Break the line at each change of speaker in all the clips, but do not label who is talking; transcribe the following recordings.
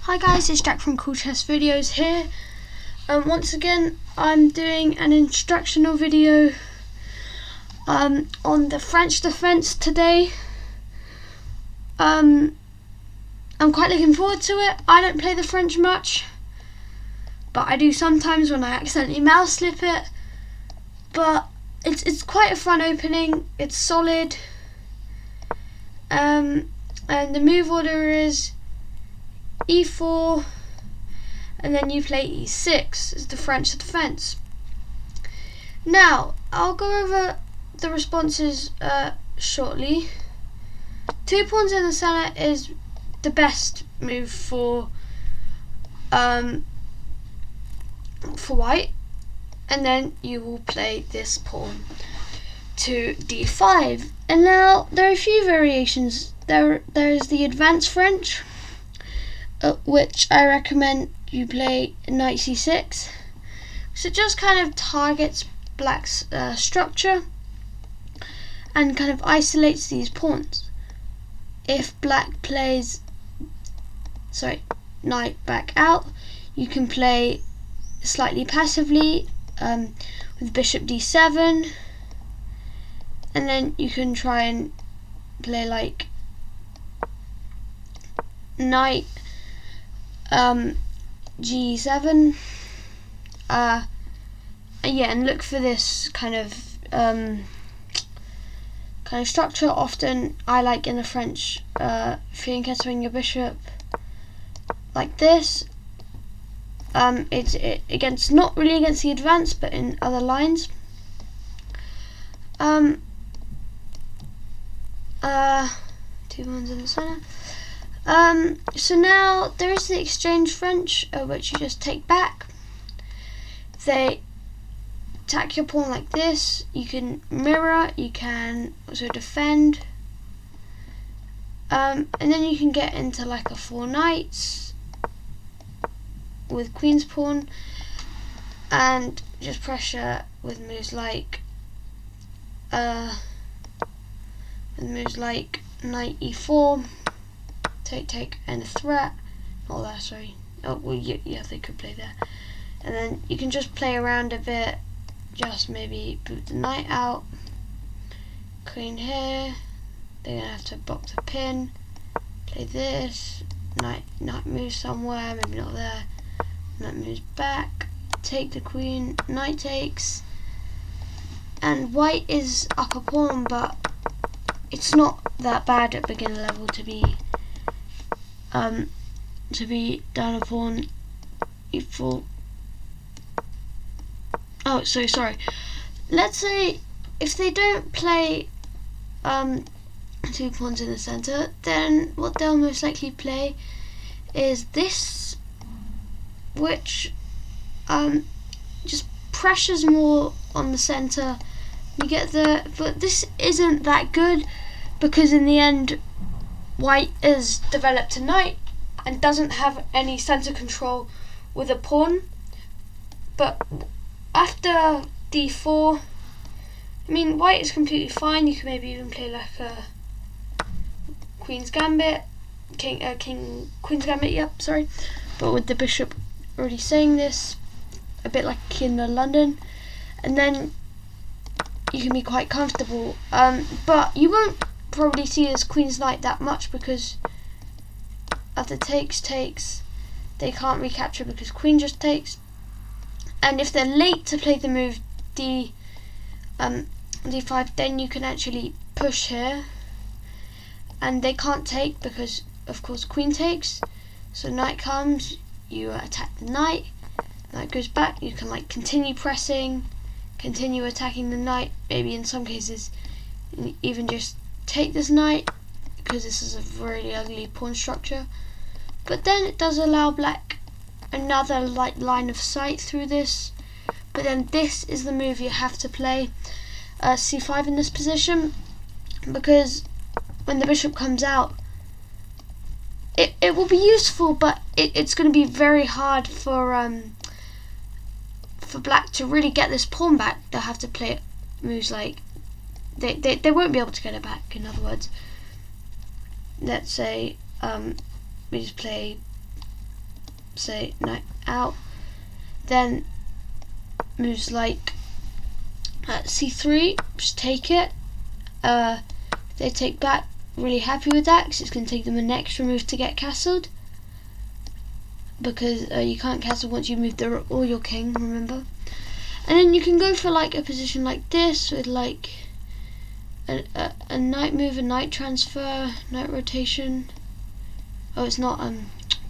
Hi guys, it's Jack from Cool Chess Videos here. Once again, I'm doing an instructional video on the French defense today. I'm quite looking forward to it. I don't play the French much, but I do sometimes when I accidentally mouse slip it. But it's quite a fun opening. It's solid. And the move order is e4, and then you play e6 as the French defense. Now, I'll go over the responses shortly. 2 pawns in the center is the best move for white, and then you will play this pawn to d5. And now there are a few variations. There's the advanced French, which I recommend you play knight c6. So it just kind of targets black's structure and kind of isolates these pawns. If black plays knight back out, you can play slightly passively with bishop d7, and then you can try and play like knight g7, and look for this kind of structure. Often I like in the French fianchetting your bishop like this. It's against, not really against the advance, but in other lines. 2 ones in the center. So now there is the exchange French, which you just take back. They attack your pawn like this. You can mirror, you can also defend, and then you can get into like a 4 knights with queen's pawn, and just pressure with moves like knight e4. Take and a threat. Oh, that, sorry. Oh, well, yeah, they could play there. And then you can just play around a bit. Just maybe boot the knight out. Queen here. They're gonna have to block the pin. Play this. Knight moves somewhere. Maybe not there. Knight moves back. Take the queen. Knight takes. And white is up a pawn, but it's not that bad at beginner level to be down a pawn e4. Oh, so sorry. Let's say if they don't play 2 pawns in the center, then what they'll most likely play is this, which just pressures more on the center. You get but this isn't that good, because in the end white is developed a knight and doesn't have any center control with a pawn. But after d4, I mean, white is completely fine. You can maybe even play like a queen's gambit, queen's gambit, yep, sorry, but with the bishop already saying this, a bit like in the London, and then you can be quite comfortable. But you won't probably see this queen's knight that much, because after takes, they can't recapture because queen just takes. And if they're late to play the move d5, then you can actually push here, and they can't take because of course queen takes. So knight comes, you attack the knight goes back, you can like continue pressing, continue attacking the knight, maybe in some cases even just take this knight, because this is a really ugly pawn structure. But then it does allow black another line of sight through this. But then this is the move you have to play, c5 in this position, because when the bishop comes out, it will be useful, but it's going to be very hard for black to really get this pawn back. They'll have to play moves like they won't be able to get it back. In other words, let's say we just play say knight out, then moves like c3, just take it. They take back, really happy with that because it's going to take them an extra move to get castled, because you can't castle once you move the rook or your king, remember. And then you can go for like a position like this with like a knight move, a knight transfer, knight rotation. Oh, it's not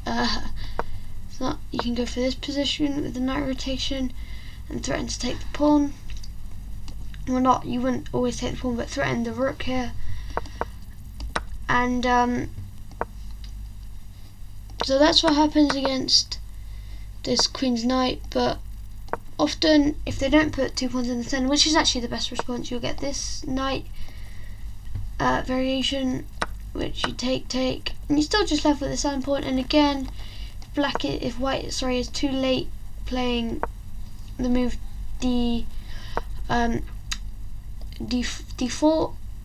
it's not. You can go for this position with the knight rotation and threaten to take the pawn. Well, not, you wouldn't always take the pawn, but threaten the rook here. And so that's what happens against this queen's knight. But often, if they don't put 2 pawns in the center, which is actually the best response, you'll get this knight variation, which you take, and you're still just left with the center pawn. And again, if white is too late playing the move d4,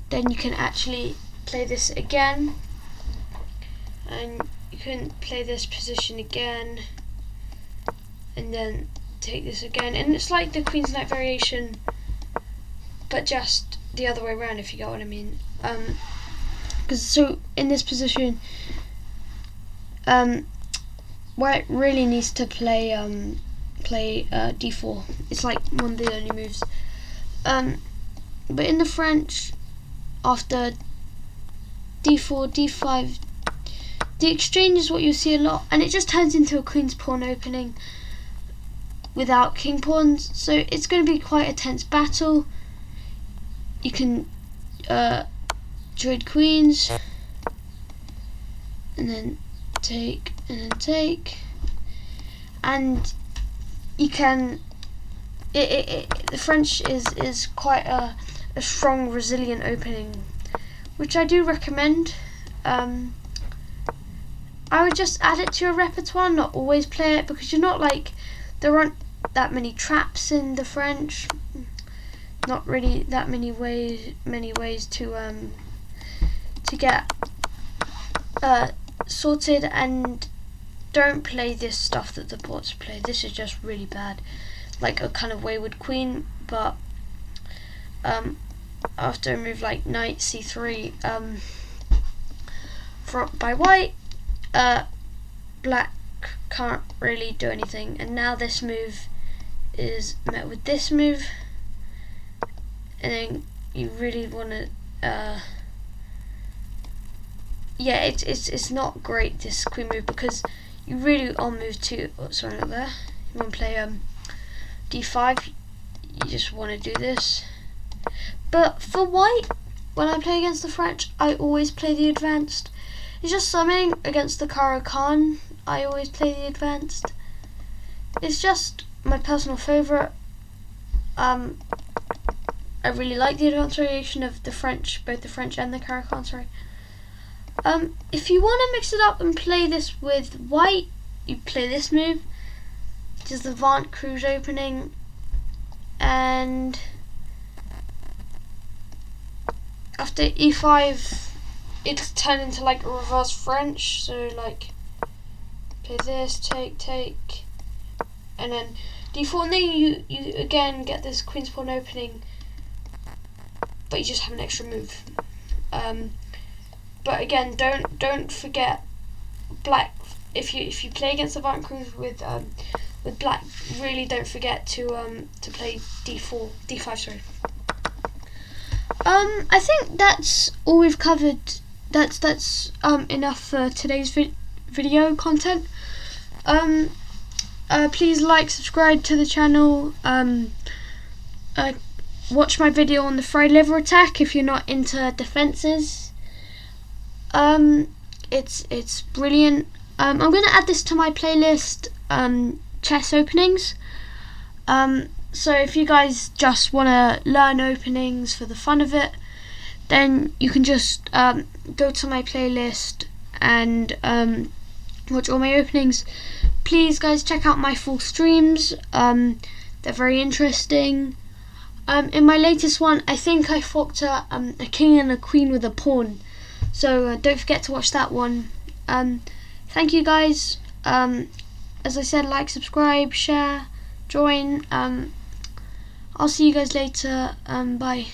then you can actually play this again, and you can play this position again, and then take this again, and it's like the queen's knight variation, but just the other way around, if you get what I mean. Because so in this position, white really needs to play d4. It's like one of the only moves. But in the French, after d4, d5, the exchange is what you see a lot, and it just turns into a queen's pawn opening without king pawns, so it's going to be quite a tense battle. You can trade queens, and then take, and then take, and you can, the French is quite a strong, resilient opening, which I do recommend. I would just add it to your repertoire, not always play it, because you're not like, there aren't that many traps in the French, not really that many ways to get sorted. And don't play this stuff that the Ports play. This is just really bad, like a kind of wayward queen. But after a move like knight c3 by white, black can't really do anything, and now this move is met with this move, and then you really want to yeah, it's not great, this queen move, because you really on move 2, sorry, not there, you want to play d5, you just want to do this. But for white, when I play against the French, I always play the advanced. It's just something against the Caro-Kann, I always play the advanced. It's just my personal favourite. I really like the advanced variation of the French, both the French and the Caro-Kann, sorry. If you want to mix it up and play this with white, you play this move, which is the Ventcrouge opening, and after e5, it's turned into like a reverse French, so like play this, take, and then d4, and then you again get this queen's pawn opening, but you just have an extra move. But again, don't forget black. If you play against the Ventcrouge with black, really don't forget to play d5. Sorry. I think that's all we've covered. That's enough for today's video content. Please like, subscribe to the channel. Watch my video on the fried liver attack if you're not into defenses. It's brilliant. I'm gonna add this to my playlist, chess openings. So if you guys just wanna learn openings for the fun of it, then you can just go to my playlist and watch all my openings. Please guys, check out my full streams. They're very interesting. In my latest one, I think I forked a king and a queen with a pawn, so don't forget to watch that one. Thank you guys. as I said, like, subscribe, share, join. I'll see you guys later. Bye.